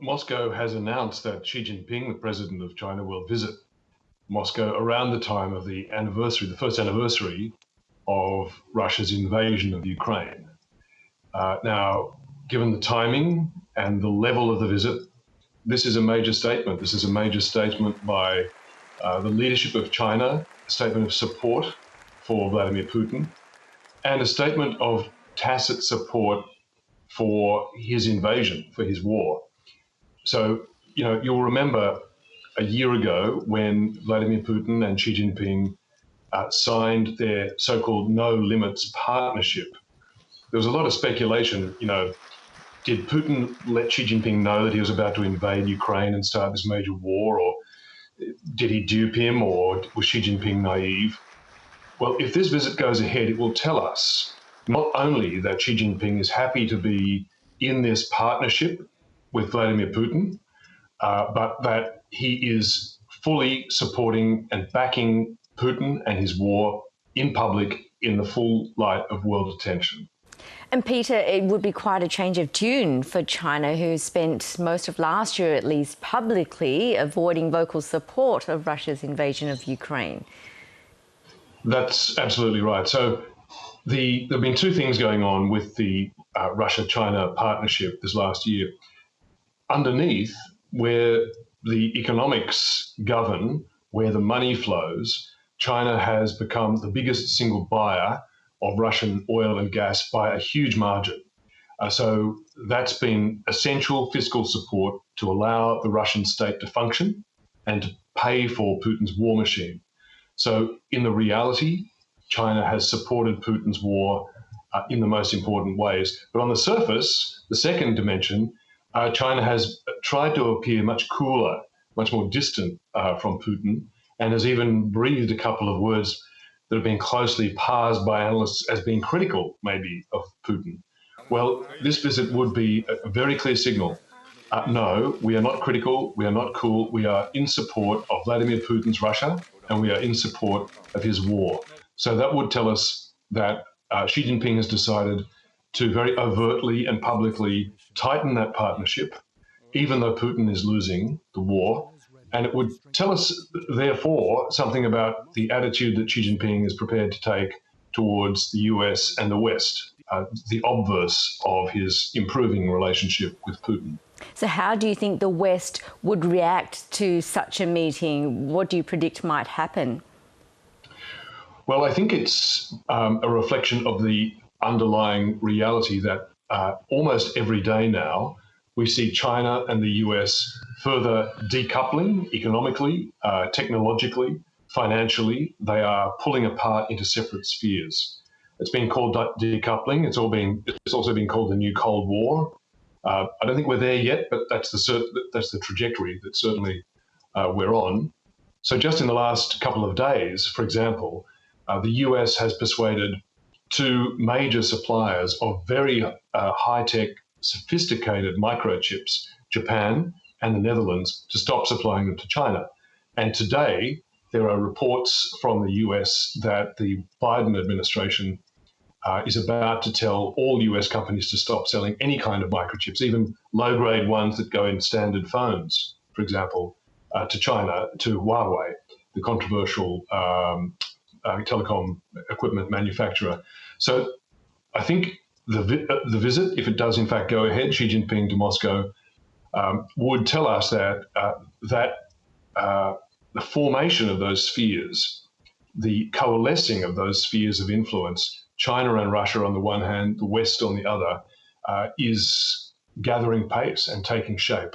Moscow has announced that Xi Jinping, the president of China, will visit Moscow around the time of the anniversary, the first anniversary of Russia's invasion of Ukraine. Now, given the timing and the level of the visit, this is a major statement. This is a major statement by the leadership of China, a statement of support for Vladimir Putin, and a statement of tacit support for his invasion, for his war. So, you'll remember a year ago when Vladimir Putin and Xi Jinping signed their so-called no limits partnership. There was a lot of speculation, did Putin let Xi Jinping know that he was about to invade Ukraine and start this major war, or did he dupe him, or was Xi Jinping naive? Well, if this visit goes ahead, it will tell us not only that Xi Jinping is happy to be in this partnership with Vladimir Putin, but that he is fully supporting and backing Putin and his war in public in the full light of world attention. And Peter, it would be quite a change of tune for China, who spent most of last year, at least publicly, avoiding vocal support of Russia's invasion of Ukraine. That's absolutely right. So there have been two things going on with the Russia-China partnership this last year. Underneath, where the economics govern, where the money flows, China has become the biggest single buyer of Russian oil and gas by a huge margin. So that's been essential fiscal support to allow the Russian state to function and to pay for Putin's war machine. So in the reality, China has supported Putin's war in the most important ways. But on the surface, the second dimension, China has tried to appear much cooler, much more distant from Putin, and has even breathed a couple of words that have been closely parsed by analysts as being critical, maybe, of Putin. Well, this visit would be a very clear signal. No, we are not critical, we are not cool, we are in support of Vladimir Putin's Russia, and we are in support of his war. So that would tell us that Xi Jinping has decided to very overtly and publicly tighten that partnership, even though Putin is losing the war. And it would tell us, therefore, something about the attitude that Xi Jinping is prepared to take towards the US and the West, the obverse of his improving relationship with Putin. So how do you think the West would react to such a meeting? What do you predict might happen? Well, I think it's a reflection of the underlying reality that almost every day now we see China and the US further decoupling economically, technologically, financially. They are pulling apart into separate spheres. It's been called decoupling. It's also been called the new Cold War. I don't think we're there yet, but that's the trajectory that certainly we're on. So just in the last couple of days, for example, the US has persuaded two major suppliers of very high-tech, sophisticated microchips, Japan and the Netherlands, to stop supplying them to China. And today, there are reports from the US that the Biden administration is about to tell all US companies to stop selling any kind of microchips, even low-grade ones that go in standard phones, for example, to China, to Huawei, the controversial telecom equipment manufacturer. So I think the visit, if it does in fact go ahead, Xi Jinping to Moscow, would tell us that the formation of those spheres, the coalescing of those spheres of influence, China and Russia on the one hand, the West on the other, is gathering pace and taking shape.